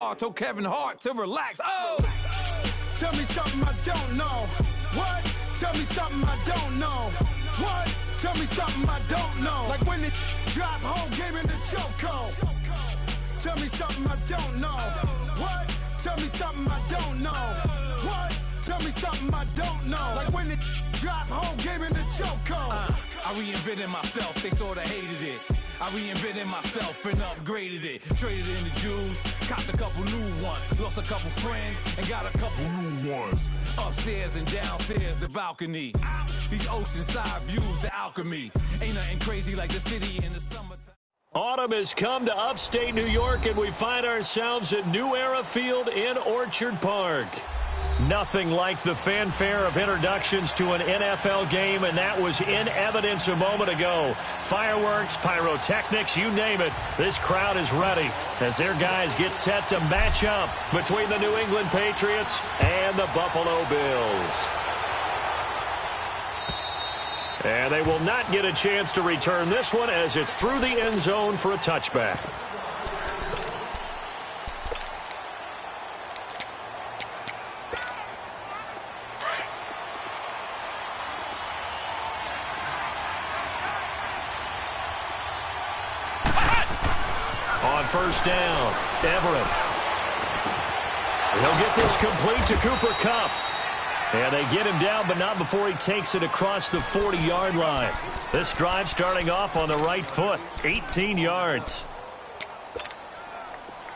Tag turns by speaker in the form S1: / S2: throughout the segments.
S1: Told Kevin Hart to relax. Oh!
S2: Tell me something I don't know. What? Tell me something I don't know. What? Tell me something I don't know. Like when it drop whole game in the chokehold. Tell me something I don't know. What? Tell me something I don't know. What? Tell me something I don't know. Like when it drop whole game in the chokehold.
S1: I reinvented myself, they sorta hated it. I reinvented myself and upgraded it. Traded in the Jews, copped a couple new ones. Lost a couple friends and got a couple new ones. Upstairs and downstairs, the balcony. These oceanside views, the alchemy. Ain't nothing crazy like the city in the summertime.
S3: Autumn has come to upstate New York, and we find ourselves at New Era Field in Orchard Park. Nothing like the fanfare of introductions to an NFL game, and that was in evidence a moment ago. Fireworks, pyrotechnics, you name it. This crowd is ready as their guys get set to match up between the New England Patriots and the Buffalo Bills. And they will not get a chance to return this one as it's through the end zone for a touchback. On first down, Everett. He'll get this complete to Cooper Kupp. And they get him down, but not before he takes it across the 40-yard line. This drive starting off on the right foot, 18 yards.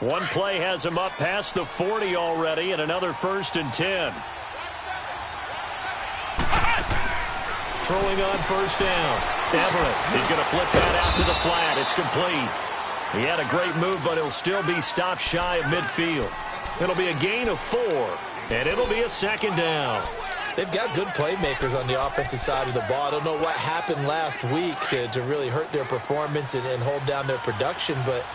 S3: One play has him up past the 40 already, and another 1st and 10. Throwing on first down, Everett. He's going to flip that out to the flat. It's complete. He had a great move, but he'll still be stopped shy of midfield. It'll be a gain of 4. And it'll be a 2nd down.
S4: They've got good playmakers on the offensive side of the ball. I don't know what happened last week to really hurt their performance and hold down their production, but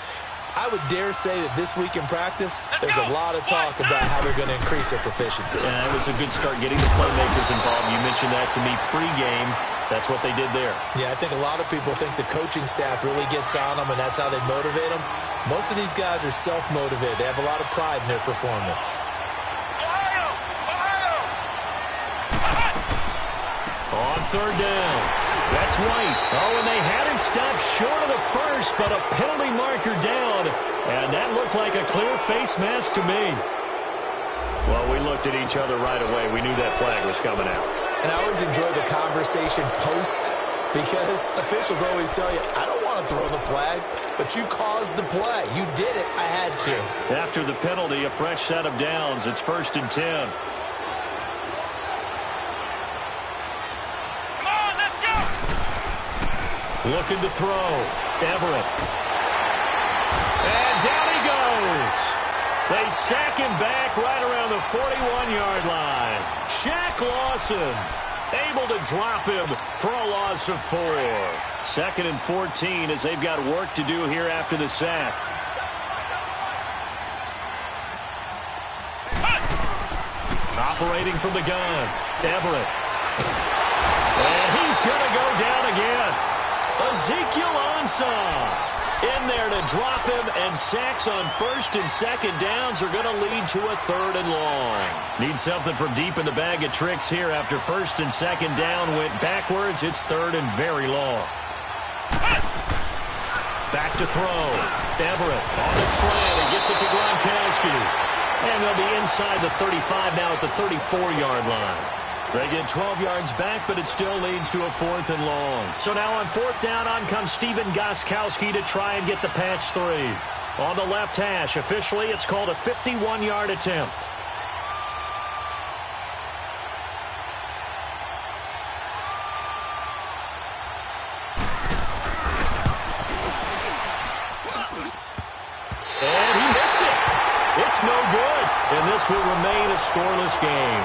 S4: I would dare say that this week in practice, there's a lot of talk about how they're going to increase their proficiency.
S3: Yeah, it was a good start getting the playmakers involved. You mentioned that to me pregame. That's what they did there.
S4: Yeah, I think a lot of people think the coaching staff really gets on them, and that's how they motivate them. Most of these guys are self-motivated. They have a lot of pride in their performance.
S3: On third down, that's White. Oh, and they had him stopped short of the first, but a penalty marker down, and that looked like a clear face mask to me. Well, we looked at each other right away. We knew that flag was coming out.
S4: And I always enjoy the conversation post, because officials always tell you, I don't want to throw the flag, but you caused the play. You did it. I had to.
S3: After the penalty, a fresh set of downs. It's 1st and 10. Looking to throw. Everett. And down he goes. They sack him back right around the 41-yard line. Shaq Lawson able to drop him for a loss of 4. 2nd and 14 as they've got work to do here after the sack. Operating from the gun. Everett. And he's going to go down again. Ezekiel Ansah in there to drop him, and sacks on 1st and 2nd downs are going to lead to a 3rd and long. Need something from deep in the bag of tricks here. After 1st and 2nd down went backwards, it's 3rd and very long. Back to throw. Everett on the slant and gets it to Gronkowski. And they'll be inside the 35 now at the 34-yard line. They get 12 yards back, but it still leads to a 4th and long. So now on 4th down, on comes Steven Gostkowski to try and get the patch 3. On the left hash, officially, it's called a 51-yard attempt. And he missed it. It's no good, and this will remain a scoreless game.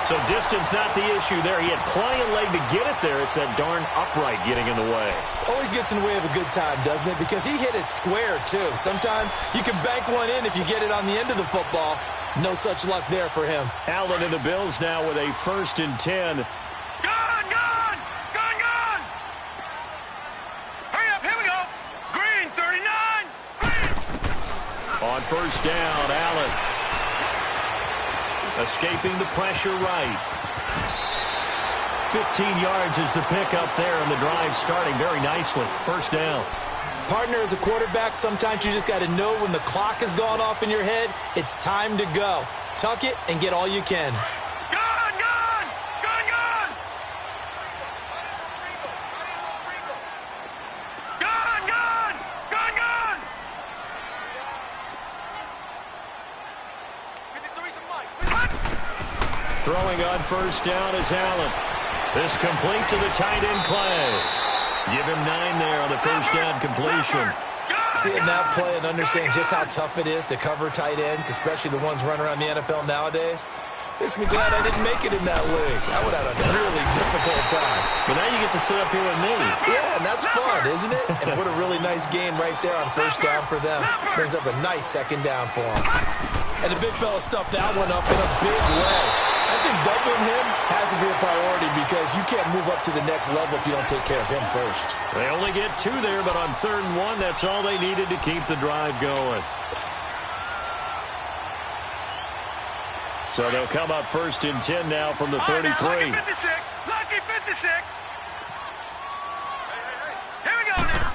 S3: So distance not the issue there. He had plenty of leg to get it there. It's that darn upright getting in the way.
S4: Always gets in the way of a good time, doesn't it? Because he hit it square, too. Sometimes you can bank one in if you get it on the end of the football. No such luck there for him.
S3: Allen and the Bills now with a 1st and 10.
S5: Gone! Hurry up, here we go. Green, 39. Green.
S3: On first down. Allen escaping the pressure right. 15 yards is the pickup there, and the drive starting very nicely. First down.
S4: Partner, as a quarterback, sometimes you just got to know when the clock has gone off in your head, it's time to go. Tuck it and get all you can.
S3: Throwing on first down is Allen. This complete to the tight end Clay. Give him 9 there on the first down completion.
S4: Seeing that play and understanding just how tough it is to cover tight ends, especially the ones running around the NFL nowadays, makes me glad I didn't make it in that league. I would have had a really difficult time.
S3: But now you get to sit up here with me.
S4: Yeah, and that's fun, isn't it? And what a really nice gain right there on first down for them. Brings up a nice second down for them. And the big fella stuffed that one up in a big way. I think doubling him has to be a priority because you can't move up to the next level if you don't take care of him first.
S3: They only get 2 there, but on 3rd and 1, that's all they needed to keep the drive going. So they'll come up 1st and 10 now from the 33.
S2: Lucky 56. Lucky 56. Here we go now.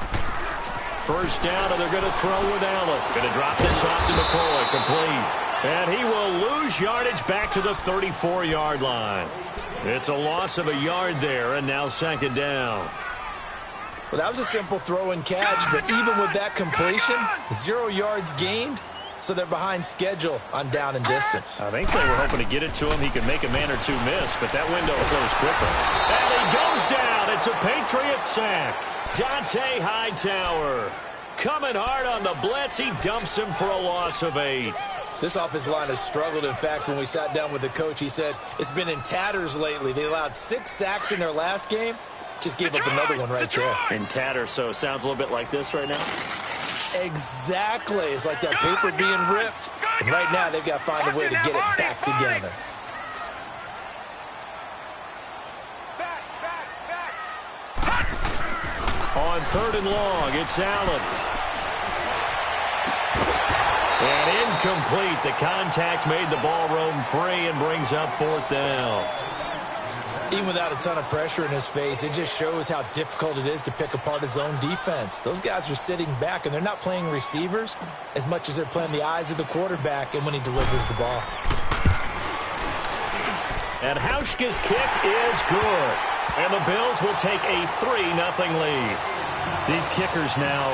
S3: First down, and they're going to throw with Allen. Going to drop this off to McCoy, complete. And he will lose yardage back to the 34-yard line. It's a loss of a yard there, and now 2nd down.
S4: Well, that was a simple throw and catch, but even with that completion, 0 yards gained, so they're behind schedule on down and distance.
S3: I think they were hoping to get it to him. He could make a man or two miss, but that window closed quickly. And he goes down. It's a Patriot sack. Dante Hightower coming hard on the blitz. He dumps him for a loss of 8.
S4: This offensive line has struggled. In fact, when we sat down with the coach, he said it's been in tatters lately. They allowed 6 sacks in their last game. Just gave up another one right there.
S3: In tatters, so it sounds a little bit like this right now.
S4: Exactly. It's like that paper being ripped. And right now, they've got to find a way to get it back together.
S3: On 3rd and long, it's Allen. And incomplete. The contact made the ball roam free and brings up 4th down.
S4: Even without a ton of pressure in his face, it just shows how difficult it is to pick apart his own defense. Those guys are sitting back, and they're not playing receivers as much as they're playing the eyes of the quarterback and when he delivers the ball.
S3: And Hauschka's kick is good. And the Bills will take a 3-0 lead. These kickers now,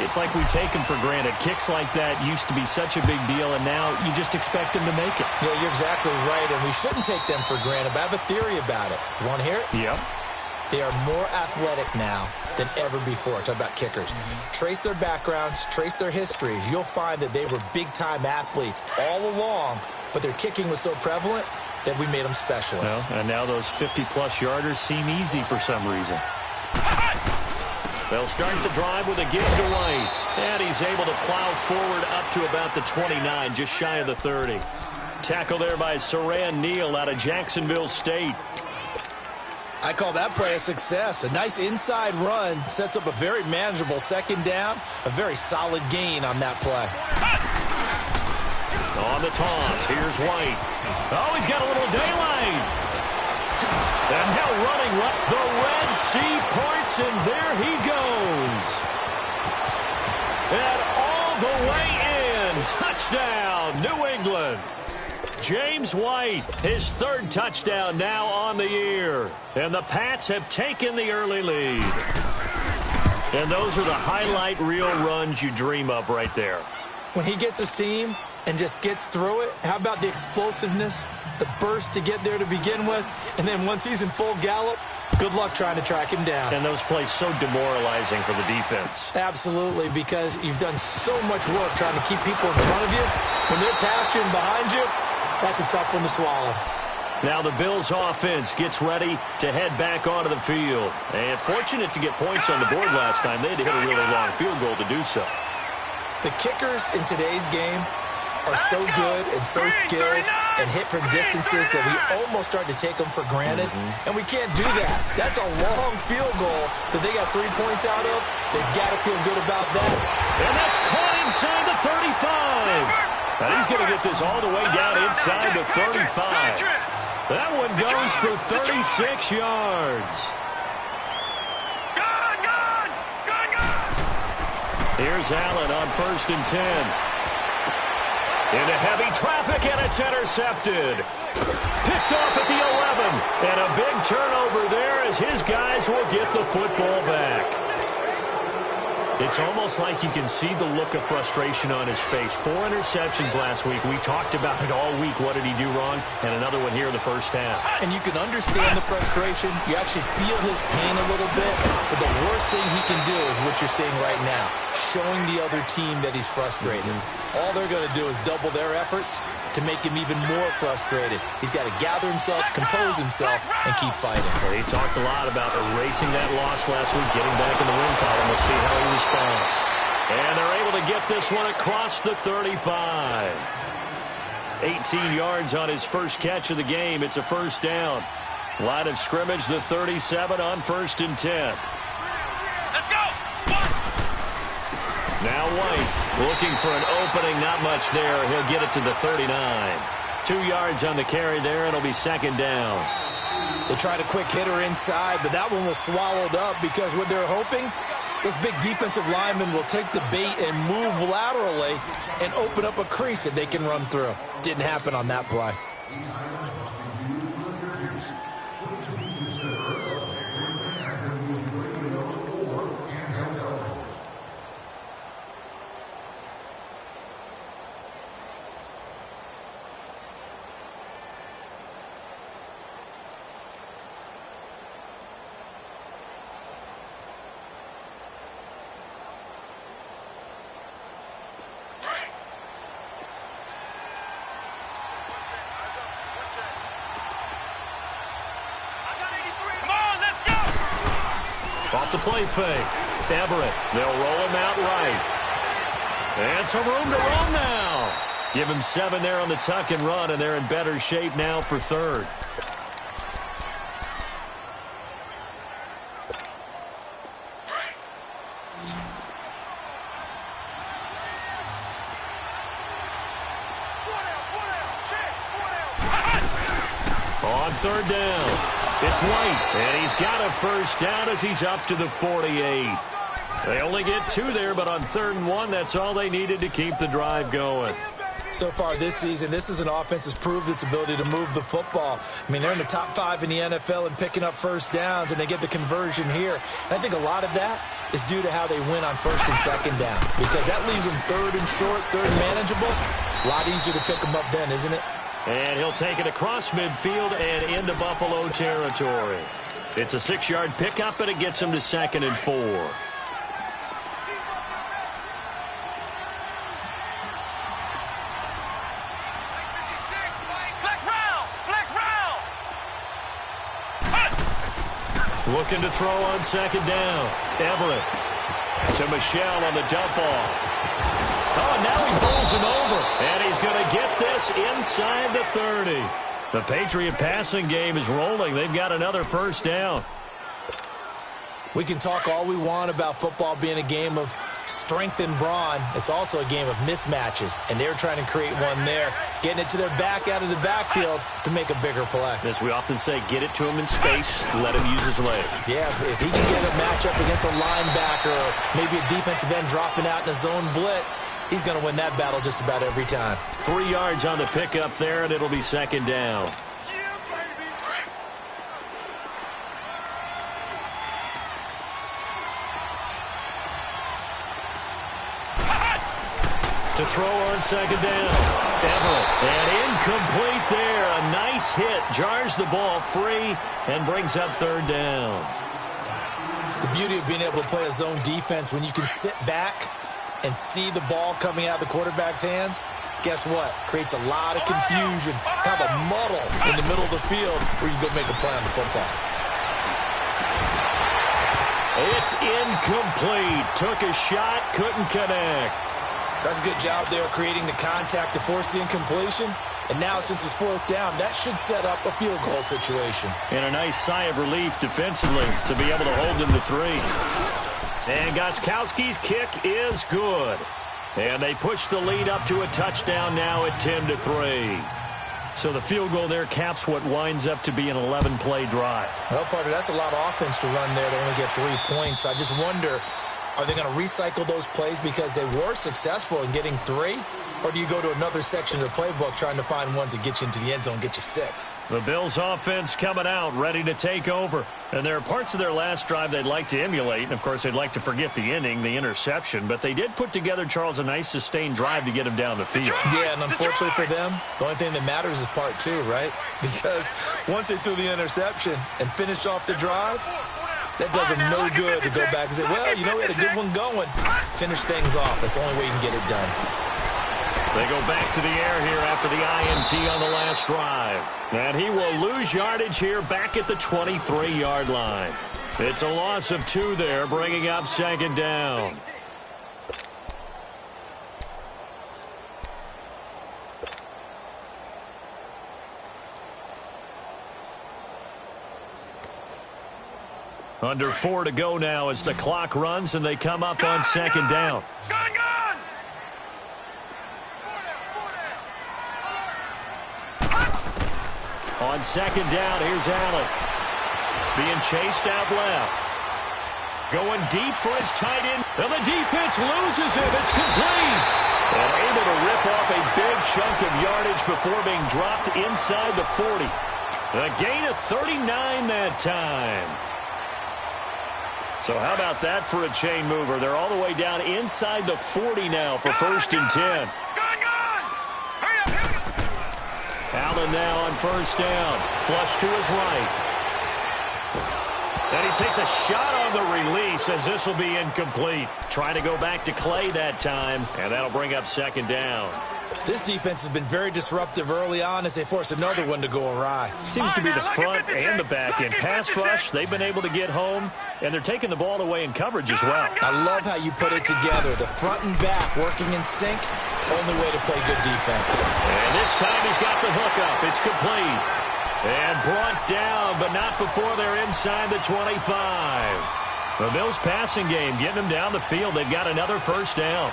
S3: it's like we take them for granted. Kicks like that used to be such a big deal, and now you just expect them to make it.
S4: Yeah, you're exactly right, and we shouldn't take them for granted, but I have a theory about it. You want to hear it?
S3: Yep.
S4: They are more athletic now than ever before. Talk about kickers. Trace their backgrounds, trace their histories. You'll find that they were big-time athletes all along, but their kicking was so prevalent that we made them specialists.
S3: Well, and now those 50-plus yarders seem easy for some reason. They'll start the drive with a give to White. And he's able to plow forward up to about the 29, just shy of the 30. Tackle there by Saran Neal out of Jacksonville State.
S4: I call that play a success. A nice inside run sets up a very manageable 2nd down. A very solid gain on that play.
S3: On the toss, here's White. Oh, he's got a little daylight. And now running right. The Red Sea parts, and there he goes. And all the way in. Touchdown, New England. James White, his 3rd touchdown now on the year. And the Pats have taken the early lead. And those are the highlight reel runs you dream of right there.
S4: When he gets a seam and just gets through it, how about the explosiveness, the burst to get there to begin with, and then once he's in full gallop, good luck trying to track him down.
S3: And those plays so demoralizing for the defense.
S4: Absolutely, because you've done so much work trying to keep people in front of you. When they're past you and behind you, that's a tough one to swallow.
S3: Now the Bills offense gets ready to head back onto the field. And fortunate to get points on the board last time. They had to hit a really long field goal to do so.
S4: The kickers in today's game are so good and so skilled and hit from distances that we almost start to take them for granted, and we can't do that. That's a long field goal that they got 3 points out of. They've got to feel good about that.
S3: And that's caught inside the 35. And he's going to get this all the way down inside the 35. That one goes for 36 yards. Here's Allen on 1st and 10. Into heavy traffic, and it's intercepted. Picked off at the 11. And a big turnover there as his guys will get the football back. It's almost like you can see the look of frustration on his face. 4 interceptions last week. We talked about it all week. What did he do wrong? And another one here in the first half.
S4: And you can understand the frustration. You actually feel his pain a little bit. But the worst thing he can do is what you're seeing right now, showing the other team that he's frustrated. All they're going to do is double their efforts to make him even more frustrated. He's got to gather himself, compose himself, and keep fighting.
S3: Well, he talked a lot about erasing that loss last week, getting back in the win column. We'll see how he responds. And they're able to get this one across the 35. 18 yards on his first catch of the game. It's a first down. Line of scrimmage, the 37 on 1st and 10.
S1: Let's go!
S3: Now White looking for an opening. Not much there. He'll get it to the 39. 2 yards on the carry there. It'll be 2nd down.
S4: They tried a quick hitter inside, but that one was swallowed up because what they're hoping, those big defensive linemen will take the bait and move laterally and open up a crease that they can run through. Didn't happen on that play.
S3: Off the play fake. Everett. They'll roll him out right. And some room to run now. Give him 7 there on the tuck and run, and they're in better shape now for 3rd. On 3rd down. It's White, and he's got a first down as he's up to the 48. They only get 2 there, but on 3rd and 1, that's all they needed to keep the drive going.
S4: So far this season, this is an offense that's proved its ability to move the football. I mean, they're in the top 5 in the NFL and picking up first downs, and they get the conversion here. And I think a lot of that is due to how they win on 1st and 2nd down, because that leaves them 3rd and short, 3rd and manageable. A lot easier to pick them up then, isn't it?
S3: And he'll take it across midfield and into Buffalo territory. It's a 6-yard pickup, and it gets him to 2nd and 4. Looking to throw on 2nd down. Everett to Michelle on the dump off. Oh, and now he bowls him over. And he's going to get this inside the 30. The Patriot passing game is rolling. They've got another first down.
S4: We can talk all we want about football being a game of strength and brawn. It's also a game of mismatches, and they're trying to create one there, getting it to their back out of the backfield to make a bigger play.
S3: As we often say, get it to him in space, let him use his leg.
S4: Yeah, if he can get a matchup against a linebacker or maybe a defensive end dropping out in a zone blitz, he's going to win that battle just about every time.
S3: 3 yards on the pickup there, and it'll be 2nd down. To throw on 2nd down. Everett. And incomplete there. A nice hit. Jars the ball free and brings up 3rd down.
S4: The beauty of being able to play a zone defense when you can sit back and see the ball coming out of the quarterback's hands, guess what? Creates a lot of confusion, kind of a muddle in the middle of the field where you go make a play on the football.
S3: It's incomplete. Took a shot, couldn't connect.
S4: That's a good job there creating the contact to force the incompletion. And now, since it's fourth down, that should set up a field goal situation.
S3: And a nice sigh of relief defensively to be able to hold them to 3. And Gostkowski's kick is good. And they push the lead up to a touchdown now at 10-3. So the field goal there caps what winds up to be an 11-play drive.
S4: Well, partner, that's a lot of offense to run there to only get 3 points. I just wonder, are they going to recycle those plays because they were successful in getting 3? Or do you go to another section of the playbook trying to find ones that get you into the end zone and get you 6?
S3: The Bills offense coming out, ready to take over. And there are parts of their last drive they'd like to emulate. And, of course, they'd like to forget the ending, the interception. But they did put together, Charles, a nice sustained drive to get him down the field.
S4: Yeah, and unfortunately for them, the only thing that matters is part 2, right? Because once they threw the interception and finished off the drive, that does them no good to go back and say, well, you know, we had a good one going. Finish things off. That's the only way you can get it done.
S3: They go back to the air here after the INT on the last drive. And he will lose yardage here back at the 23-yard line. It's a loss of 2 there, bringing up second down. Under 4 to go now as the clock runs and they come up on second down. On second down, here's Allen. Being chased out left. Going deep for his tight end. And the defense loses him. It's complete. And able to rip off a big chunk of yardage before being dropped inside the 40. A gain of 39 that time. So how about that for a chain mover? They're all the way down inside the 40 now for first and 10. Allen now on first down. Flush to his right. And he takes a shot on the release as this will be incomplete. Trying to go back to Clay that time, and that'll bring up second down.
S4: This defense has been very disruptive early on as they force another one to go awry.
S3: Seems to be the front and the back end. Pass rush, they've been able to get home, and they're taking the ball away in coverage as well.
S4: I love how you put it together. The front and back working in sync, only way to play good defense.
S3: And this time he's got the hook up. It's complete. And brought down, but not before they're inside the 25. The Bills passing game, getting them down the field. They've got another first down.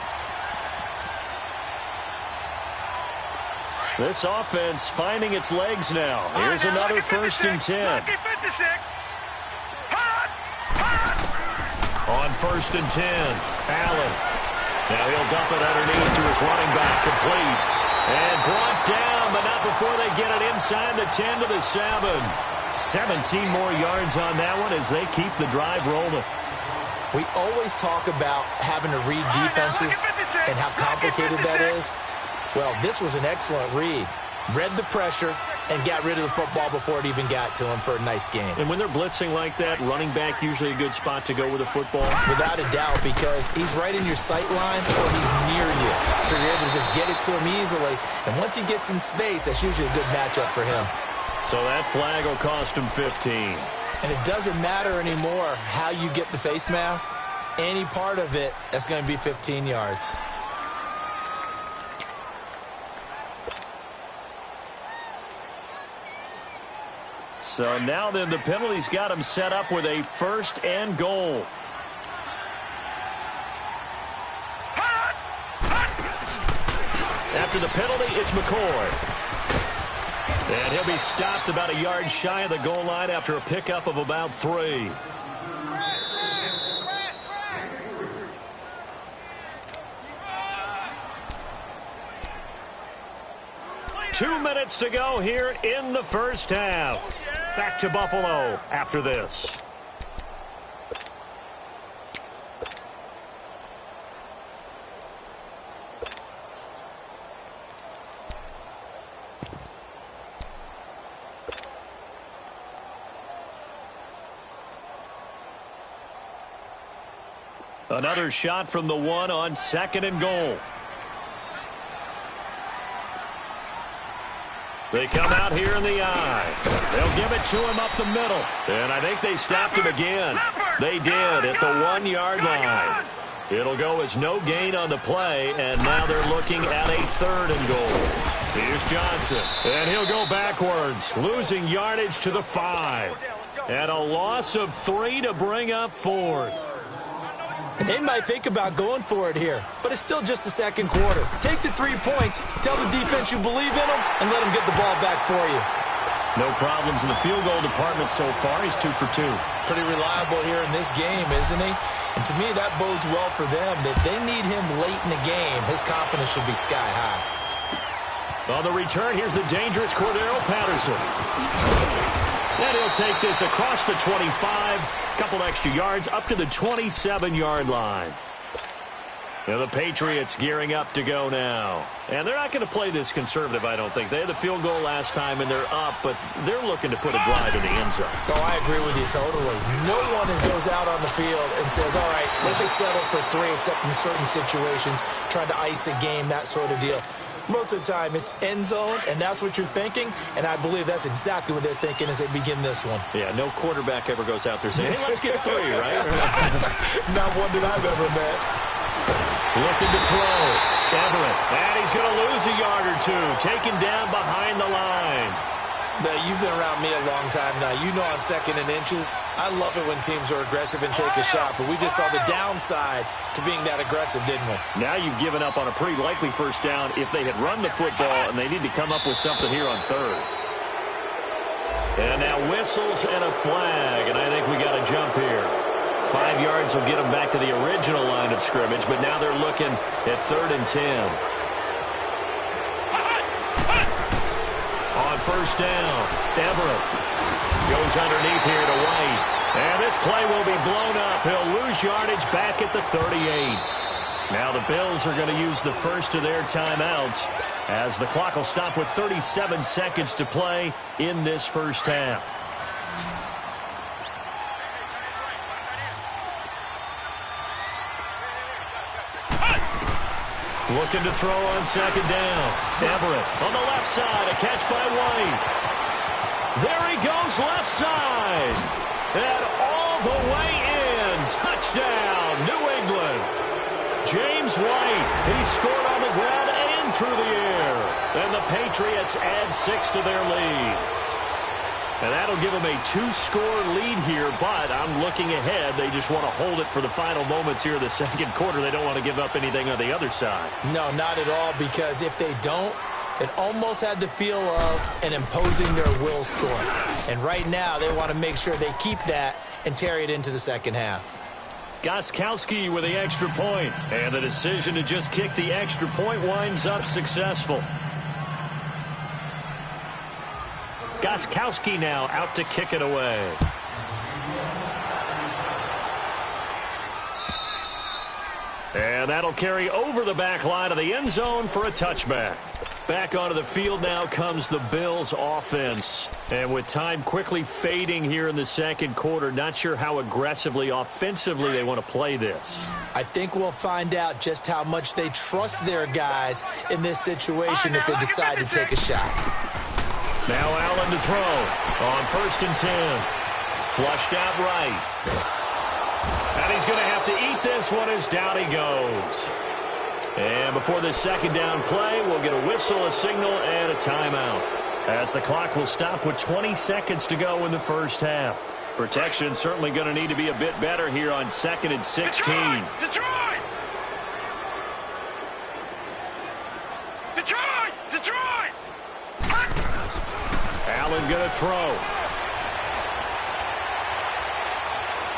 S3: This offense finding its legs now. Here's another first and 10. On first and 10, Allen. Now he'll dump it underneath to his running back, complete. And brought down, but not before they get it inside the 10 to the 7. 17 more yards on that one as they keep the drive rolling.
S4: We always talk about having to read defenses and how complicated that is. Well, this was an excellent read. Read the pressure and got rid of the football before it even got to him for a nice game.
S3: And when they're blitzing like that, running back usually a good spot to go with the football?
S4: Without a doubt, because he's right in your sight line or he's near you. So you're able to just get it to him easily. And once he gets in space, that's usually a good matchup for him.
S3: So that flag will cost him 15.
S4: And it doesn't matter anymore how you get the face mask. Any part of it, that's going to be 15 yards.
S3: So now then the penalty's got him set up with a first and goal. After the penalty, it's McCoy. And he'll be stopped about a yard shy of the goal line after a pickup of about 3. Two minutes to go here in the first half. Back to Buffalo after this. Another shot from the 1 on second and goal. They come out here in the eye. They'll give it to him up the middle. And I think they stopped him again. They did at the 1-yard line. It'll go as no gain on the play, and now they're looking at a 3rd and goal. Here's Johnson, and he'll go backwards, losing yardage to the 5. And a loss of 3 to bring up 4th.
S4: They might think about going for it here, but it's still just the second quarter. Take the 3 points, tell the defense you believe in them, and let them get the ball back for you.
S3: No problems in the field goal department so far. He's 2 for 2.
S4: Pretty reliable here in this game, isn't he? And to me, that bodes well for them. If they need him late in the game, his confidence should be sky high.
S3: On the return, here's the dangerous Cordero Patterson. And he'll take this across the 25, couple extra yards up to the 27-yard line. Now the Patriots gearing up to go now. And they're not going to play this conservative, I don't think. They had the field goal last time, and they're up, but they're looking to put a drive in the end zone.
S4: Oh, I agree with you totally. No one goes out on the field and says, all right, let's just settle for 3, except in certain situations, trying to ice a game, that sort of deal. Most of the time, it's end zone, and that's what you're thinking, and I believe that's exactly what they're thinking as they begin this one.
S3: Yeah, no quarterback ever goes out there saying, hey, let's get 3, right?
S4: Not one that I've ever met.
S3: Looking to throw. Everett. And he's going to lose a yard or 2. Taken down behind the line.
S4: Now, you've been around me a long time now. You know on 2nd and inches, I love it when teams are aggressive and take a shot, but we just saw the downside to being that aggressive, didn't we?
S3: Now you've given up on a pretty likely first down if they had run the football, and they need to come up with something here on 3rd. And now whistles and a flag, and I think we got a jump here. 5 yards will get them back to the original line of scrimmage, but now they're looking at 3rd and 10. On first down, Everett goes underneath here to White. And this play will be blown up. He'll lose yardage back at the 38. Now the Bills are going to use the first of their timeouts as the clock will stop with 37 seconds to play in this first half. Looking to throw on 2nd down. Everett on the left side. A catch by White. There he goes left side. And all the way in. Touchdown, New England. James White. He scored on the ground and through the air. And the Patriots add 6 to their lead. And that'll give them a 2-score lead here, but I'm looking ahead. They just want to hold it for the final moments here of the second quarter. They don't want to give up anything on the other side.
S4: No, not at all, because if they don't, it almost had the feel of an imposing their will score. And right now, they want to make sure they keep that and carry it into the second half.
S3: Gostkowski with the extra point. And the decision to just kick the extra point winds up successful. Gostkowski now out to kick it away. And that'll carry over the back line of the end zone for a touchback. Back onto the field now comes the Bills offense. And with time quickly fading here in the second quarter, not sure how aggressively, offensively they want to play this.
S4: I think we'll find out just how much they trust their guys in this situation if they decide to take a shot.
S3: Now Allen to throw on 1st and 10. Flushed out right. And he's going to have to eat this one as down he goes. And before this second down play, we'll get a whistle, a signal, and a timeout. As the clock will stop with 20 seconds to go in the first half. Protection certainly going to need to be a bit better here on 2nd and 16.
S2: Detroit!
S3: Allen going to throw.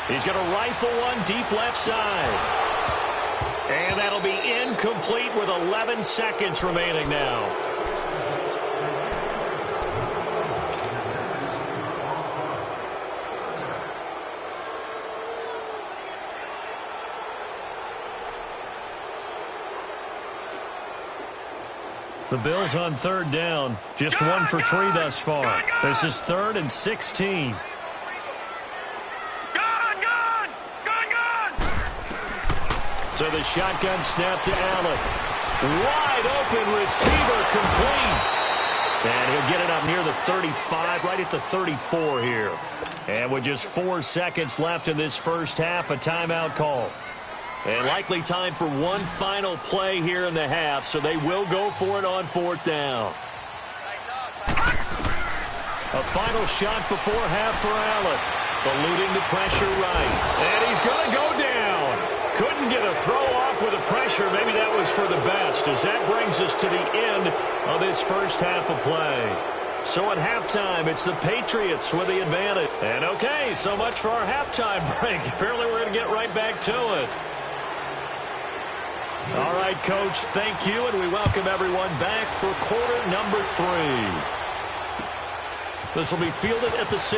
S3: He's going to rifle one deep left side. And that'll be incomplete with 11 seconds remaining now. The Bills on 3rd down. Just 1 for 3 thus far. This is 3rd and 16. So the shotgun snap to Allen. Wide open receiver complete. And he'll get it up near the 35, right at the 34 here. And with just 4 seconds left in this first half, a timeout call. And likely time for one final play here in the half, so they will go for it on 4th down. A final shot before half for Allen. Eluding the pressure right. And he's going to go down. Couldn't get a throw off with the pressure. Maybe that was for the best, as that brings us to the end of this first half of play. So at halftime, it's the Patriots with the advantage. And okay, so much for our halftime break. Apparently we're going to get right back to it. All right, Coach, thank you, and we welcome everyone back for quarter number 3. This will be fielded at the 6.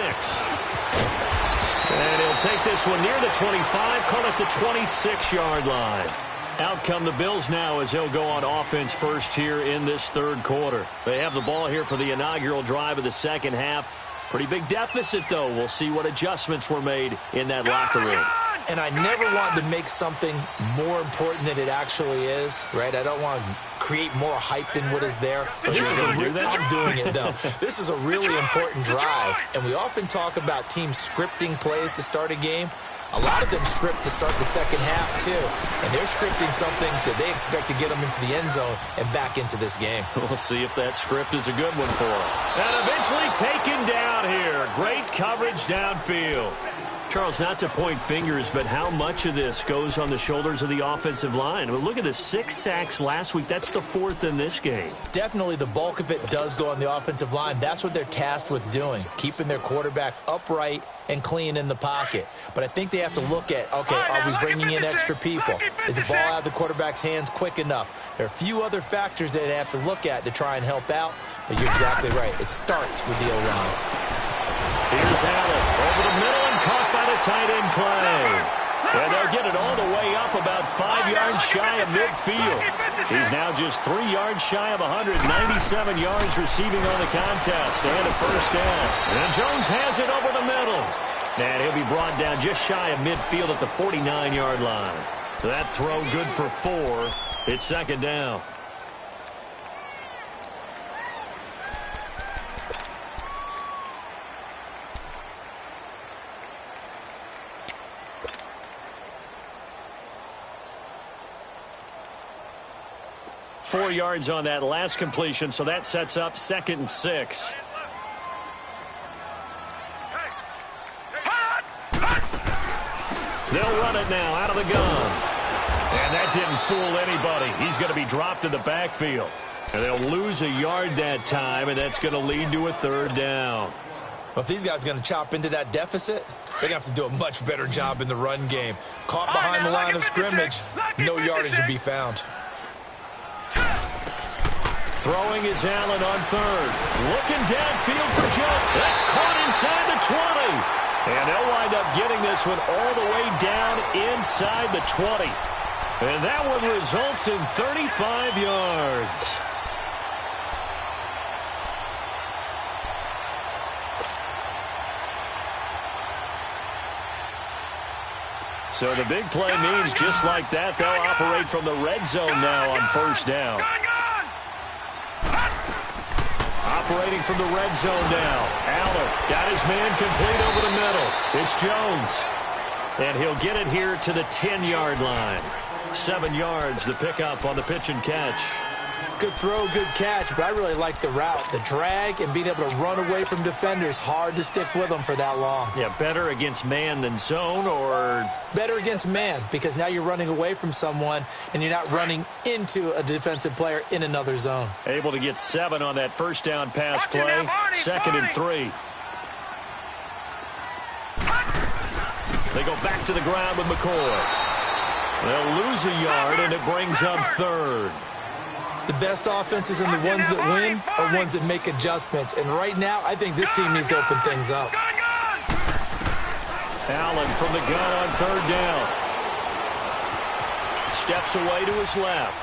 S3: And he'll take this one near the 25, call it the 26-yard line. Out come the Bills now as they'll go on offense first here in this third quarter. They have the ball here for the inaugural drive of the second half. Pretty big deficit, though. We'll see what adjustments were made in that locker room.
S4: And I never want to make something more important than it actually is, right? I don't want to create more hype than what is there. But this is I'm doing it, though. This is a really important drive. And we often talk about teams scripting plays to start a game. A lot of them script to start the second half, too. And they're scripting something that they expect to get them into the end zone and back into this game.
S3: We'll see if that script is a good one for them. And eventually taken down here. Great coverage downfield. Charles, not to point fingers, but how much of this goes on the shoulders of the offensive line? I mean, look at the 6 sacks last week. That's the 4th in this game.
S4: Definitely the bulk of it does go on the offensive line. That's what they're tasked with doing, keeping their quarterback upright and clean in the pocket. But I think they have to look at, okay, are we bringing in extra people? Is the ball out of the quarterback's hands quick enough? There are a few other factors that they have to look at to try and help out, but you're exactly right. It starts with the O-line.
S3: Here's Allen over the middle and caught by the tight end Clay. And they'll get it all the way up about 5 yards shy of midfield. He's now just 3 yards shy of 197 yards receiving on the contest. And a first down. And Jones has it over the middle. And he'll be brought down just shy of midfield at the 49-yard line. That throw good for 4. It's second down. Four yards on that last completion, so that sets up 2nd and 6. They'll run it now out of the gun. And that didn't fool anybody. He's going to be dropped in the backfield. And they'll lose a yard that time, and that's going to lead to a 3rd down.
S4: Well, if these guys are going to chop into that deficit, they're going to have to do a much better job in the run game. Caught behind the line of scrimmage, no yardage to be found.
S3: Throwing is Allen on 3rd. Looking downfield for Jones. That's caught inside the 20. And they'll wind up getting this one all the way down inside the 20. And that one results in 35 yards. So the big play means just like that, they'll operate from the red zone now on 1st down. Operating from the red zone now. Allen got his man complete over the middle. It's Jones. And he'll get it here to the 10-yard line. 7 yards, the pickup on the pitch and catch.
S4: Good throw, good catch, but I really like the route. The drag and being able to run away from defenders, hard to stick with them for that long.
S3: Yeah, better against man than zone, or?
S4: Better against man, because now you're running away from someone and you're not running into a defensive player in another zone.
S3: Able to get 7 on that first down pass play. 2nd and 3. They go back to the ground with McCoy. They'll lose a yard, and it brings up 3rd.
S4: The best offenses and the ones that win are ones that make adjustments. And right now, I think this team needs to open things up.
S3: Allen from the gun on 3rd down. Steps away to his left.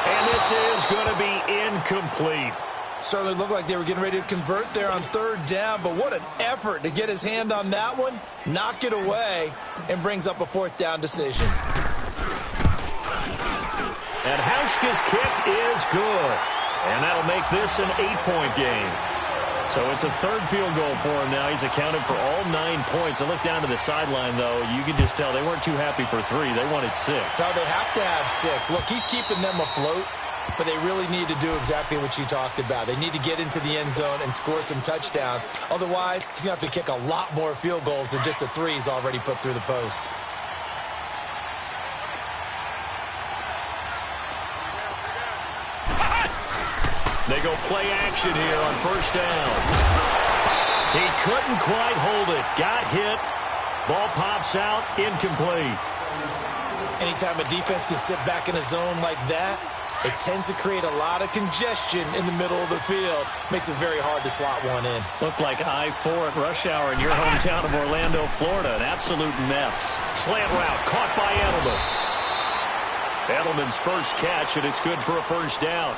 S3: And this is going to be incomplete.
S4: Certainly looked like they were getting ready to convert there on 3rd down, but what an effort to get his hand on that one, knock it away, and brings up a 4th down decision.
S3: And Hauschka's kick is good. And that'll make this an 8-point game. So it's a third field goal for him now. He's accounted for all 9 points. I look down to the sideline, though. You can just tell they weren't too happy for 3. They wanted 6.
S4: So they have to have 6. Look, he's keeping them afloat, but they really need to do exactly what you talked about. They need to get into the end zone and score some touchdowns. Otherwise, he's going to have to kick a lot more field goals than just the 3 he's already put through the posts.
S3: They go play action here on first down. He couldn't quite hold it. Got hit. Ball pops out. Incomplete.
S4: Anytime a defense can sit back in a zone like that, it tends to create a lot of congestion in the middle of the field. Makes it very hard to slot one in.
S3: Looked like I-4 at rush hour in your hometown of Orlando, Florida. An absolute mess. Slant route caught by Edelman. Edelman's first catch, and it's good for a first down.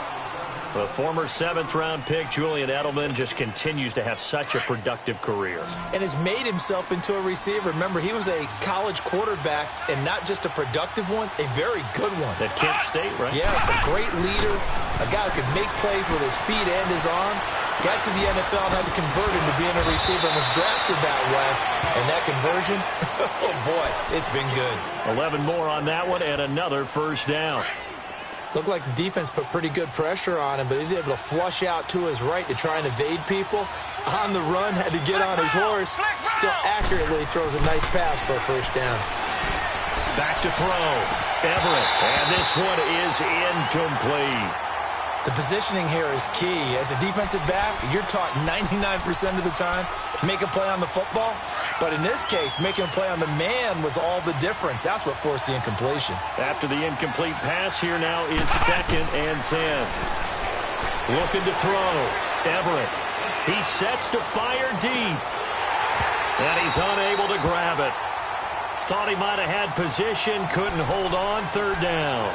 S3: The former 7th-round pick, Julian Edelman, just continues to have such a productive career.
S4: And has made himself into a receiver. Remember, he was a college quarterback, and not just a productive one, a very good one.
S3: At Kent State, right?
S4: Yes, a great leader, a guy who could make plays with his feet and his arm. Got to the NFL and had to convert him to being a receiver and was drafted that way. And that conversion, oh boy, it's been good.
S3: 11 more on that one and another first down.
S4: Looked like the defense put pretty good pressure on him, but he's able to flush out to his right to try and evade people. On the run, had to get on his horse. Still accurately throws a nice pass for a first down.
S3: Back to throw. Everett. And this one is incomplete.
S4: The positioning here is key. As a defensive back, you're taught 99% of the time, make a play on the football. But in this case, making a play on the man was all the difference. That's what forced the incompletion.
S3: After the incomplete pass, here now is 2nd and 10. Looking to throw. Everett. He sets to fire deep. And he's unable to grab it. Thought he might have had position, couldn't hold on, 3rd down.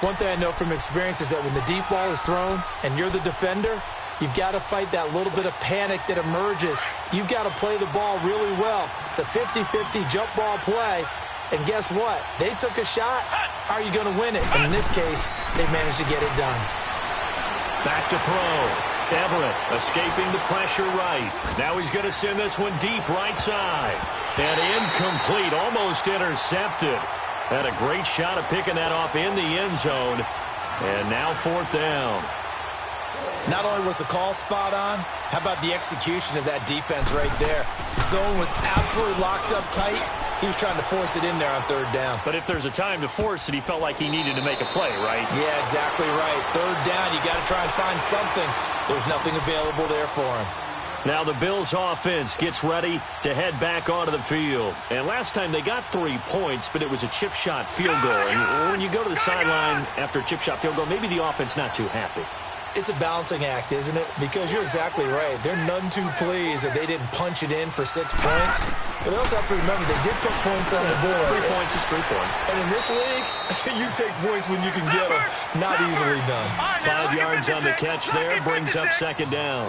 S4: One thing I know from experience is that when the deep ball is thrown and you're the defender, you've got to fight that little bit of panic that emerges. You've got to play the ball really well. It's a 50-50 jump ball play. And guess what? They took a shot. How are you going to win it? And in this case, they managed to get it done.
S3: Back to throw. Everett escaping the pressure right. Now he's going to send this one deep right side. And incomplete, almost intercepted. Had a great shot of picking that off in the end zone. And now 4th down.
S4: Not only was the call spot on, how about the execution of that defense right there? Zone was absolutely locked up tight. He was trying to force it in there on 3rd down.
S3: But if there's a time to force it, he felt like he needed to make a play, right?
S4: Yeah, exactly right. 3rd down, you got to try and find something. There's nothing available there for him.
S3: Now the Bills offense gets ready to head back onto the field. And last time they got 3 points, but it was a chip shot field goal. And when you go to the sideline after a chip shot field goal, maybe the offense not too happy.
S4: It's a balancing act, isn't it? Because you're exactly right. They're none too pleased that they didn't punch it in for 6 points. But they also have to remember they did put points on the board.
S3: 3 points is 3 points.
S4: And in this league, you take points when you can get them. Not easily done.
S3: 5 yards on the catch there, brings up 2nd down.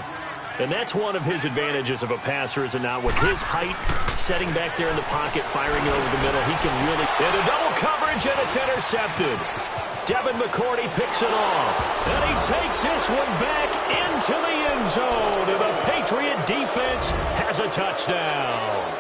S3: And that's one of his advantages of a passer, is it not? With his height, setting back there in the pocket, firing it over the middle, he can really... And a double coverage, and it's intercepted. Devin McCourty picks it off. And he takes this one back into the end zone. And the Patriot defense has a touchdown.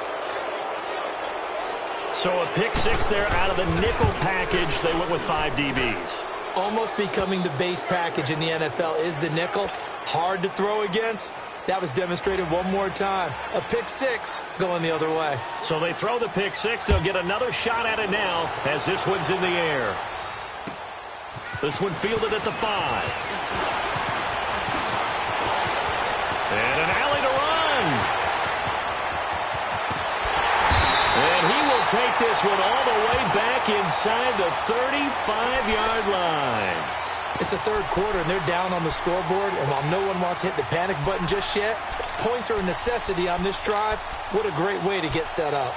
S3: So a pick 6 there out of the nickel package. They went with 5 DBs.
S4: Almost becoming the base package in the NFL is the nickel. Hard to throw against. That was demonstrated one more time. A pick 6 going the other way.
S3: So they throw the pick 6. They'll get another shot at it now as this one's in the air. This one fielded at the 5. And an alley to run. And he will take this one all the way back inside the 35-yard line.
S4: It's the 3rd quarter, and they're down on the scoreboard. And while no one wants to hit the panic button just yet, points are a necessity on this drive. What a great way to get set up.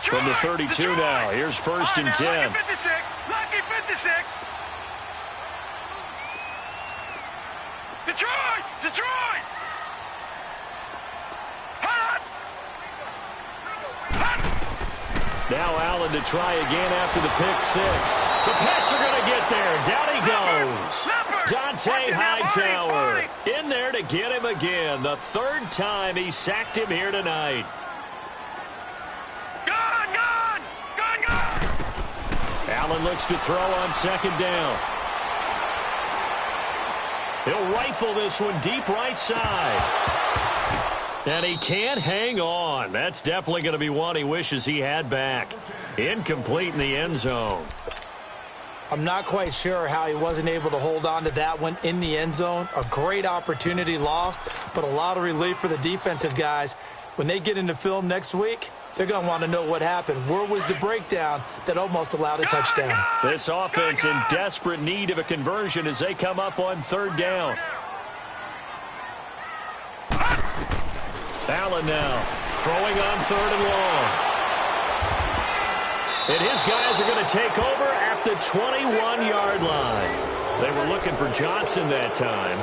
S3: From the 32 now, here's 1st and 10.
S2: Lucky 56. Lucky 56. Detroit! Detroit! Hot! Hot!
S3: Now Allen to try again after the pick six. The Pats are going to get there. Down he goes. Dante Hightower in there to get him again. The third time he sacked him here tonight. Allen looks to throw on second down. He'll rifle this one deep right side. And he can't hang on. That's definitely going to be one he wishes he had back. Incomplete in the end zone.
S4: I'm not quite sure how he wasn't able to hold on to that one in the end zone. A great opportunity lost, but a lot of relief for the defensive guys. When they get into film next week, they're going to want to know what happened. Where was the breakdown that almost allowed a touchdown?
S3: This offense in desperate need of a conversion as they come up on third down. Allen now throwing on third and long. And his guys are going to take over at the 21-yard line. They were looking for Johnson that time.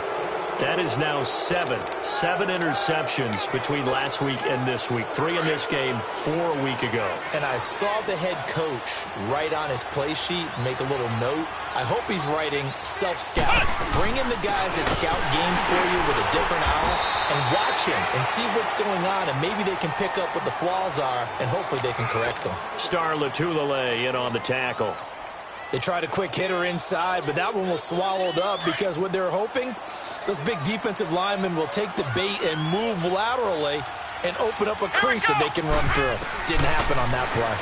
S3: That is now seven interceptions between last week and this week. 3 in this game, 4 a week ago.
S4: And I saw the head coach write on his play sheet, make a little note. I hope he's writing self-scout. Bring in the guys that scout games for you with a different eye and watch him and see what's going on, and maybe they can pick up what the flaws are, and hopefully they can correct them.
S3: Star Latulele in on the tackle.
S4: They tried a quick hitter inside, but that one was swallowed up because what they're hoping, those big defensive linemen will take the bait and move laterally and open up a crease that they can run through. Didn't happen on that play.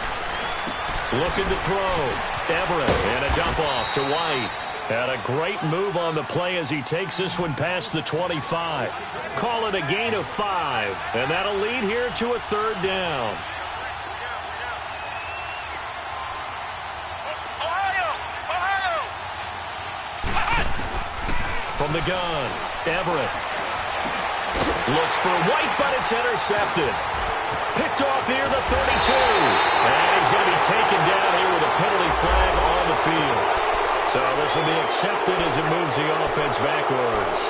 S3: Looking to throw. Everett and a dump off to White. And a great move on the play as he takes this one past the 25. Call it a gain of 5. And that'll lead here to a third down. From the gun, Everett looks for White, but it's intercepted. Picked off here, the 32. And he's going to be taken down here with a penalty flag on the field. So this will be accepted as it moves the offense backwards.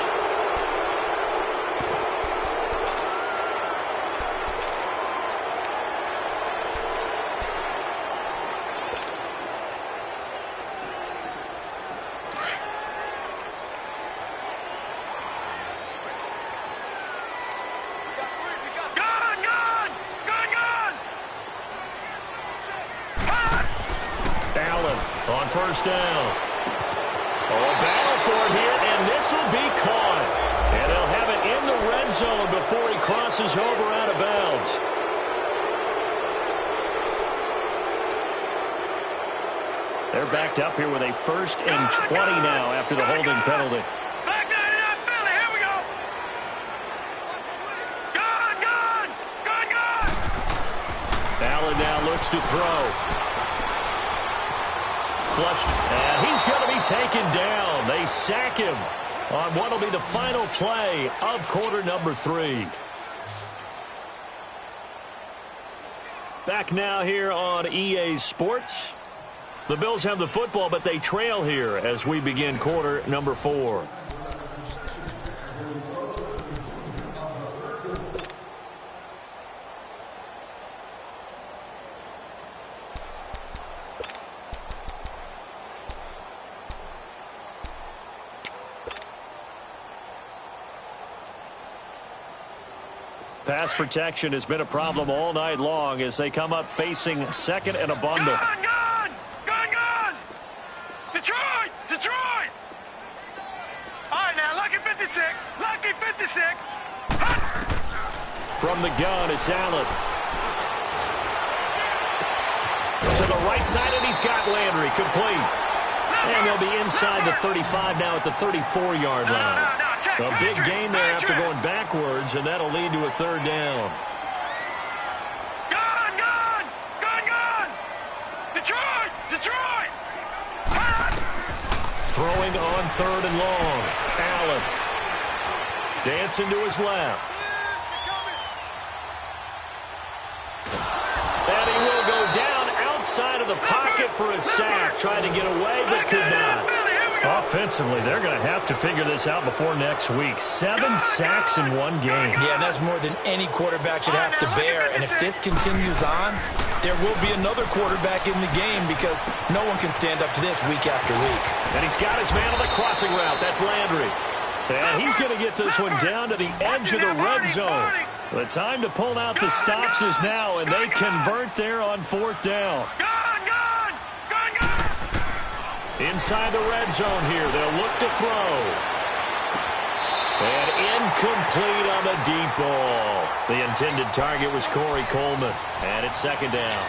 S3: On first down. Oh, battle for it here, and this will be caught. And they'll have it in the red zone before he crosses over out of bounds. They're backed up here with a 1st and 20 now after the holding penalty.
S2: Back down in Philly. Here we go. Gun.
S3: Allen now looks to throw. Flushed, and he's going to be taken down. They sack him on what will be the final play of quarter number 3. Back now here on EA Sports. The Bills have the football, but they trail here as we begin quarter number 4. Pass protection has been a problem all night long as they come up facing second and a bundle.
S2: Gun! Detroit! All right, now, lucky 56.
S3: From the gun, it's Allen. To the right side, and he's got Landry complete. And they'll be inside the 35 now at the 34-yard line. A big gain there after going backwards, and that'll lead to a third down.
S2: Gun! Detroit!
S3: Throwing on third and long. Allen dancing to his left. And he will go down outside of the pocket for a sack. Tried to get away, but could not. Offensively, they're going to have to figure this out before next week. 7 sacks in one game.
S4: Yeah, and that's more than any quarterback should have to bear. And if this continues on, there will be another quarterback in the game because no one can stand up to this week after week.
S3: And he's got his man on the crossing route. That's Landry. And he's going to get this one down to the edge of the red zone. The time to pull out the stops is now, and they convert there on 4th down. Inside the red zone here, they'll look to throw. And incomplete on the deep ball. The intended target was Corey Coleman. And it's 2nd down.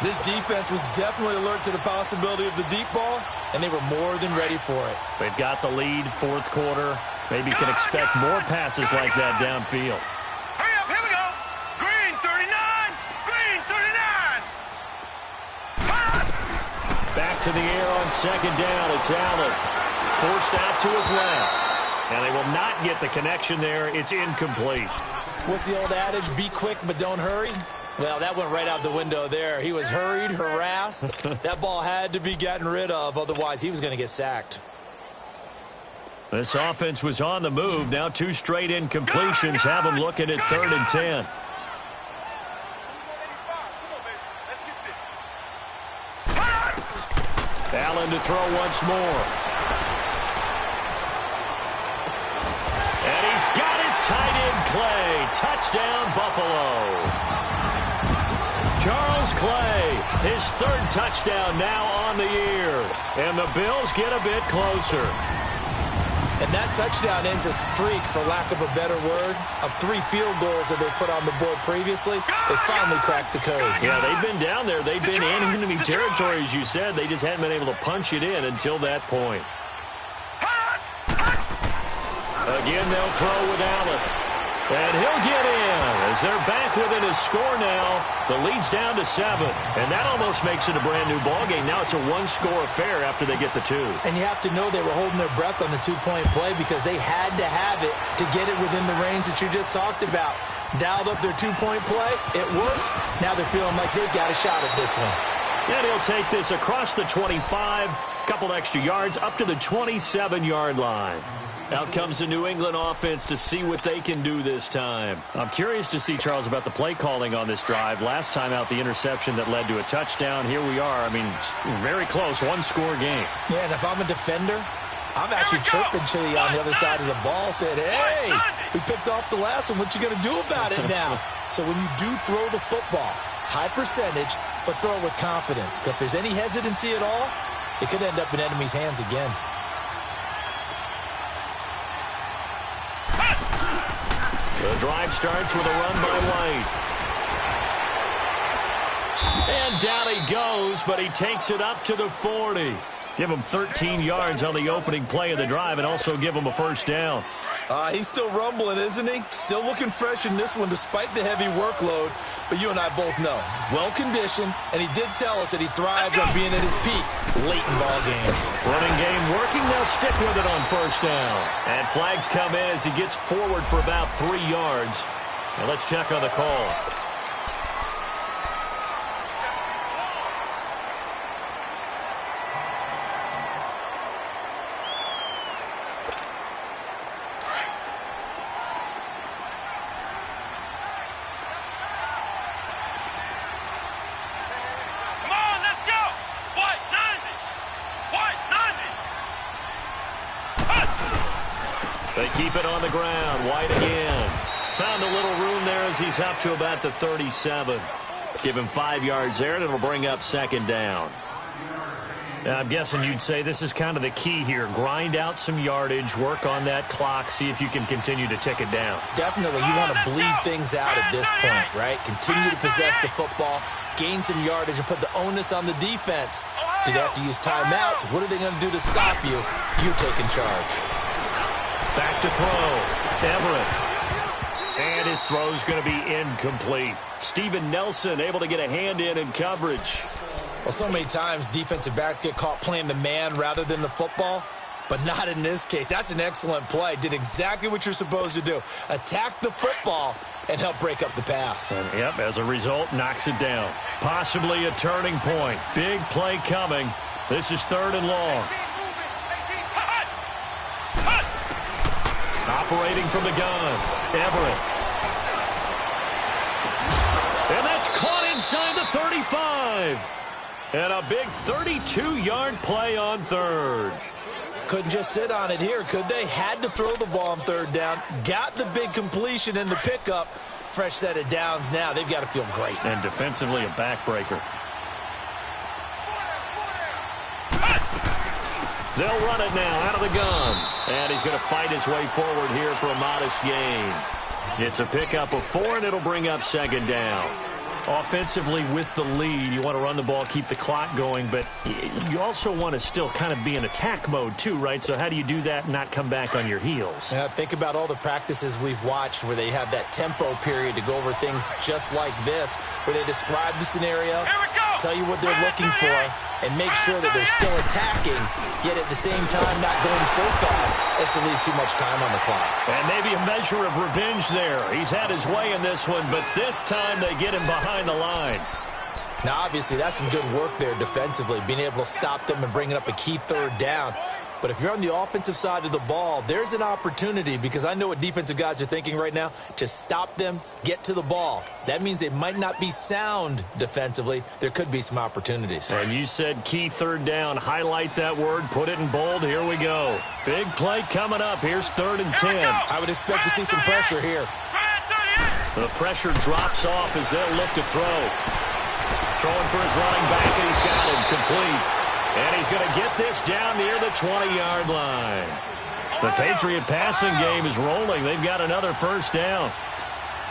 S4: This defense was definitely alert to the possibility of the deep ball, and they were more than ready for it.
S3: They've got the lead, 4th quarter. Maybe can expect more passes like that downfield.
S2: Hurry up, here we go. Green 39, green 39.
S3: Back to the air on 2nd down. It's Allen. Forced out to his left. And they will not get the connection there. It's incomplete.
S4: What's the old adage? Be quick, but don't hurry. Well, that went right out the window there. He was hurried, harassed. That ball had to be gotten rid of. Otherwise, he was going to get sacked.
S3: This offense was on the move. Now 2 straight incompletions have them looking at 3rd and 10. Allen to throw once more. And he's got his tight end Clay. Touchdown, Buffalo. Charles Clay, his 3rd touchdown now on the year. And the Bills get a bit closer.
S4: And that touchdown ends a streak, for lack of a better word, of 3 field goals that they put on the board previously. They finally cracked the code.
S3: Yeah, they've been down there. They've been in enemy territory, as you said. They just hadn't been able to punch it in until that point. Again, they'll throw with Allen. And he'll get in as they're back within a score now. The lead's down to 7. And that almost makes it a brand-new ballgame. Now it's a 1-score affair after they get the 2.
S4: And you have to know they were holding their breath on the 2-point play because they had to have it to get it within the range that you just talked about. Dialed up their 2-point play. It worked. Now they're feeling like they've got a shot at this one.
S3: And he'll take this across the 25, a couple extra yards, up to the 27-yard line. Out comes the New England offense to see what they can do this time. I'm curious to see, Charles, about the play calling on this drive. Last time out, the interception that led to a touchdown. Here we are. I mean, very close, 1-score game.
S4: Yeah, and if I'm a defender, I'm actually chirping Chili on the other side of the ball, saying, hey, we picked off the last one. What you going to do about it now? So when you do throw the football, high percentage, but throw it with confidence. Because if there's any hesitancy at all, it could end up in enemy's hands again.
S3: The drive starts with a run by White. And down he goes, but he takes it up to the 40. Give him 13 yards on the opening play of the drive and also give him a 1st down.
S4: He's still rumbling, isn't he? Still looking fresh in this one despite the heavy workload. But you and I both know, well-conditioned, and he did tell us that he thrives on being at his peak late in ball games.
S3: Running game working, they'll stick with it on 1st down. And flags come in as he gets forward for about 3 yards. Now let's check on the call. They keep it on the ground. White again. Found a little room there as he's up to about the 37. Give him 5 yards there, and it'll bring up 2nd down. Now, I'm guessing you'd say this is kind of the key here. Grind out some yardage, work on that clock, see if you can continue to tick it down.
S4: Definitely. You want to bleed things out at this point, right? Continue to possess the football, gain some yardage, and put the onus on the defense. Do they have to use timeouts? What are they going to do to stop you? You're taking charge.
S3: Back to throw. Everett. And his throw's going to be incomplete. Steven Nelson able to get a hand in coverage.
S4: Well, so many times defensive backs get caught playing the man rather than the football, but not in this case. That's an excellent play. Did exactly what you're supposed to do. Attack the football and help break up the pass.
S3: And, yep, as a result, knocks it down. Possibly a turning point. Big play coming. This is 3rd and long. Operating from the gun, Everett. And that's caught inside the 35. And a big 32-yard play on third.
S4: Couldn't just sit on it here, could they? Had to throw the ball on third down. Got the big completion in the pickup. Fresh set of downs now. They've got to feel great.
S3: And defensively, a backbreaker. They'll run it now out of the gun. And he's going to fight his way forward here for a modest gain. It's a pickup of 4, and it'll bring up second down. Offensively with the lead, you want to run the ball, keep the clock going, but you also want to still kind of be in attack mode too, right? So how do you do that and not come back on your heels?
S4: Yeah, think about all the practices we've watched where they have that tempo period to go over things just like this, where they describe the scenario, tell you what they're looking for, and make sure that they're still attacking, yet at the same time not going so fast as to leave too much time on the clock.
S3: And maybe a measure of revenge there. He's had his way in this one, but this time they get him behind the line.
S4: Now, obviously, that's some good work there defensively, being able to stop them and bringing up a key third down. But if you're on the offensive side of the ball, there's an opportunity, because I know what defensive guys are thinking right now, to stop them, get to the ball. That means they might not be sound defensively. There could be some opportunities.
S3: And you said key third down. Highlight that word. Put it in bold. Here we go. Big play coming up. Here's 3rd and 10.
S4: I would expect to see some pressure here.
S3: The pressure drops off as they'll look to throw. Throwing for his running back, and he's got him complete. And he's going to get this down near the 20-yard line. The Patriot passing game is rolling. They've got another first down.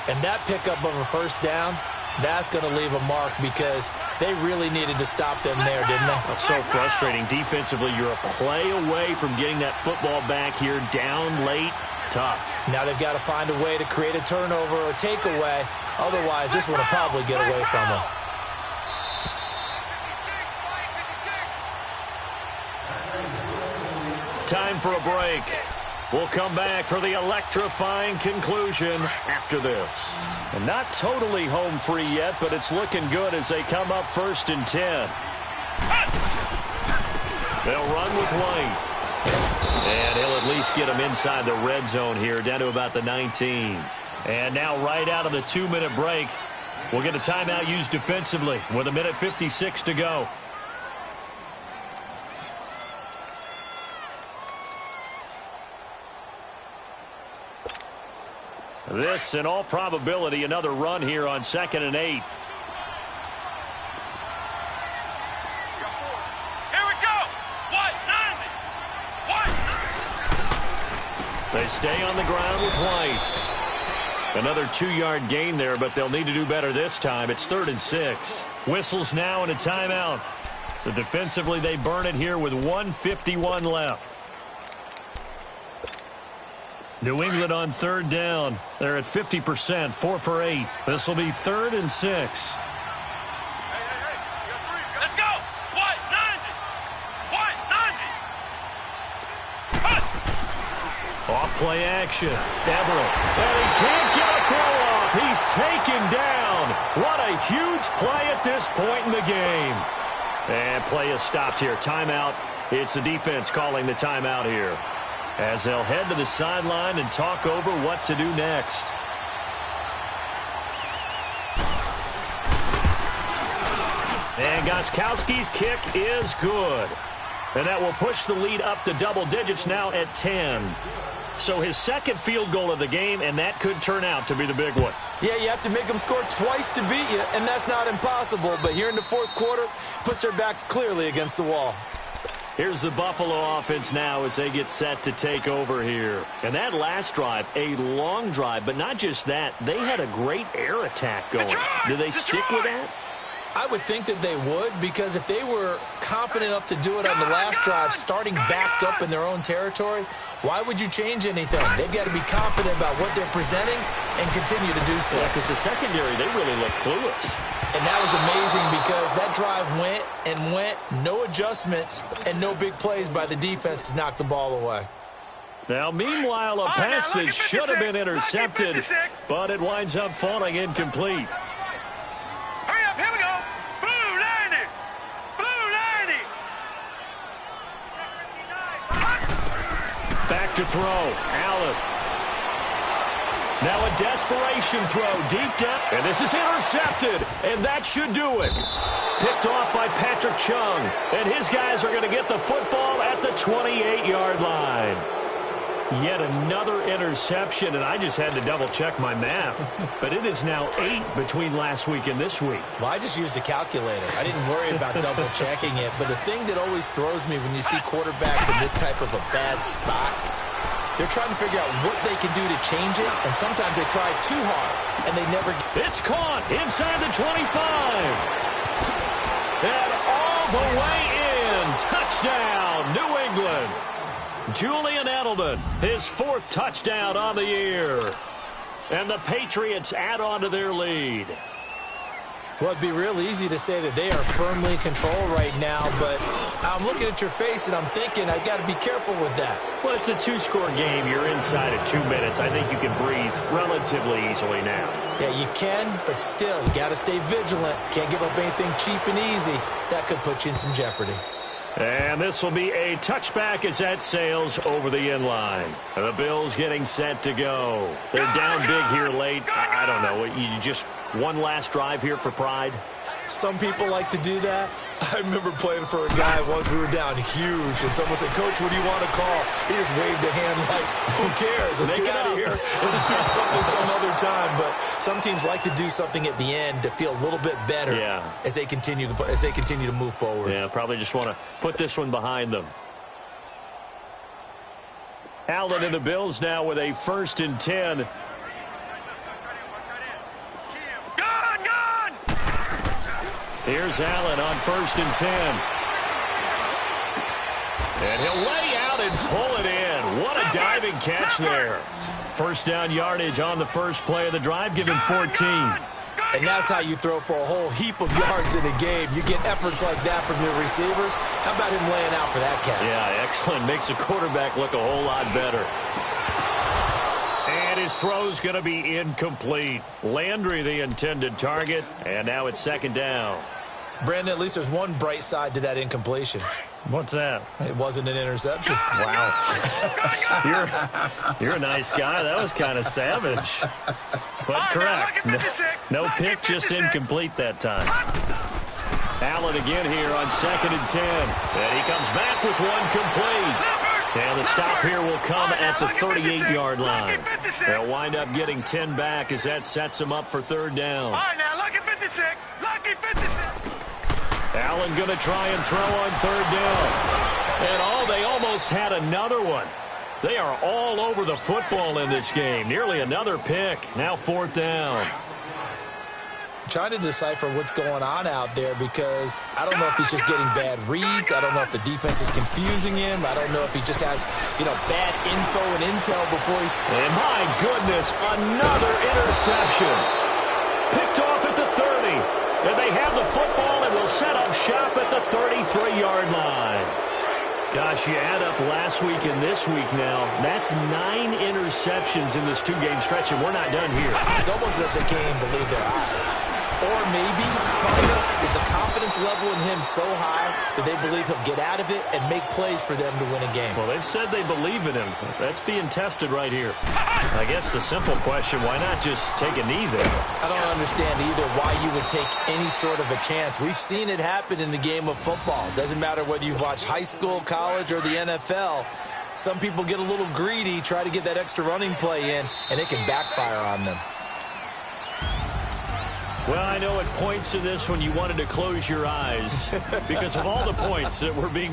S4: And that pickup of a first down, that's going to leave a mark, because they really needed to stop them there, didn't they?
S3: That's so frustrating. Defensively, you're a play away from getting that football back here. Down late, tough.
S4: Now they've got to find a way to create a turnover or takeaway. Otherwise, this one will probably get away from them.
S3: Time for a break. We'll come back for the electrifying conclusion after this. And not totally home free yet, but it's looking good as they come up 1st and 10. They'll run with White. And he'll at least get them inside the red zone here, down to about the 19. And now right out of the 2-minute break, we'll get a timeout used defensively with 1:56 to go. This, in all probability, another run here on 2nd and 8.
S2: Here we go. White, 90. White.
S3: They stay on the ground with White. Another 2-yard gain there, but they'll need to do better this time. It's 3rd and 6. Whistles now and a timeout. So defensively, they burn it here with 1:51 left. New England on 3rd down. They're at 50%, 4 for 8. This will be 3rd and 6.
S2: Let's go. White, 90. White, 90.
S3: Off play action. Everett. And he can't get a throw off. He's taken down. What a huge play at this point in the game. And play is stopped here. Timeout. It's the defense calling the timeout here, as they'll head to the sideline and talk over what to do next. And Gostkowski's kick is good. And that will push the lead up to double digits now at 10. So his 2nd field goal of the game, and that could turn out to be the big one.
S4: Yeah, you have to make them score twice to beat you, and that's not impossible. But here in the 4th quarter, puts their backs clearly against the wall.
S3: Here's the Buffalo offense now as they get set to take over here. And that last drive, a long drive, but not just that. They had a great air attack going. Do they stick with that?
S4: I would think that they would, because if they were confident enough to do it on the last drive, starting backed up in their own territory, why would you change anything? They've got to be confident about what they're presenting and continue to do so.
S3: Yeah, because the secondary, they really look clueless.
S4: And that was amazing, because that drive went and went, no adjustments, and no big plays by the defense to knock the ball away.
S3: Now, meanwhile, a pass that should have been intercepted, but it winds up falling incomplete.
S2: Hurry up, here we go. Blue 90. Blue 90.
S3: Back to throw. Allen. Now a desperation throw deep down. And this is intercepted. And that should do it. Picked off by Patrick Chung. And his guys are going to get the football at the 28-yard line. Yet another interception, and I just had to double-check my math. But it is now 8 between last week and this week.
S4: Well, I just used a calculator. I didn't worry about double-checking it. But the thing that always throws me when you see quarterbacks in this type of a bad spot, they're trying to figure out what they can do to change it, and sometimes they try too hard, and they never get it.
S3: It's caught inside the 25. And all the way in. Touchdown, New England. Julian Edelman, his 4th touchdown on the year. And the Patriots add on to their lead.
S4: Well, it'd be real easy to say that they are firmly in control right now, but I'm looking at your face and I'm thinking I got to be careful with that.
S3: Well, it's a 2-score game. You're inside of 2 minutes. I think you can breathe relatively easily now.
S4: Yeah, you can, but still, you got to stay vigilant. Can't give up anything cheap and easy. That could put you in some jeopardy.
S3: And this will be a touchback as that sails over the end line. The Bills getting set to go. They're down big here late. I don't know. You just one last drive here for pride?
S4: Some people like to do that. I remember playing for a guy once. We were down huge, and someone said, "Coach, what do you want to call?" He just waved a hand like, "Who cares? Let's get out of here and do something some other time." But some teams like to do something at the end to feel a little bit better as they continue to move forward.
S3: Yeah, probably just want to put this one behind them. Allen and the Bills now with a 1st and 10. Here's Allen on 1st and 10. And he'll lay out and pull it in. What a diving catch there. 1st down yardage on the first play of the drive. Give him 14.
S4: And that's how you throw for a whole heap of yards in a game. You get efforts like that from your receivers. How about him laying out for that catch?
S3: Yeah, excellent. Makes the quarterback look a whole lot better. And his throw's going to be incomplete. Landry the intended target, and now it's 2nd down.
S4: Brandon, at least there's one bright side to that incompletion.
S3: What's that?
S4: It wasn't an interception.
S3: Wow. You're a nice guy. That was kind of savage. But correct. No pick, just incomplete that time. Allen again here on 2nd and 10. And he comes back with one complete. And the stop here will come at the 38-yard line. They'll wind up getting 10 back as that sets them up for 3rd down.
S2: All right, now, lucky 56. Lucky 56.
S3: Allen going to try and throw on 3rd down. And they almost had another one. They are all over the football in this game. Nearly another pick. Now 4th down.
S4: Trying to decipher what's going on out there because I don't know if he's just getting bad reads. I don't know if the defense is confusing him. I don't know if he just has, bad info and intel before he's...
S3: And my goodness, another interception. Picked off at the 30. And they have the football and will set up shop at the 33-yard line. Gosh, you add up last week and this week now. That's 9 interceptions in this 2-game stretch, and we're not done here.
S4: It's almost as if they can't even believe their eyes. Or maybe, is the confidence level in him so high that they believe he'll get out of it and make plays for them to win a game?
S3: Well, they've said they believe in him. That's being tested right here. I guess the simple question, why not just take a knee there?
S4: I don't understand either why you would take any sort of a chance. We've seen it happen in the game of football. Doesn't matter whether you've watched high school, college, or the NFL. Some people get a little greedy, try to get that extra running play in, and it can backfire on them.
S3: Well, I know at points in this when you wanted to close your eyes because of all the points that were being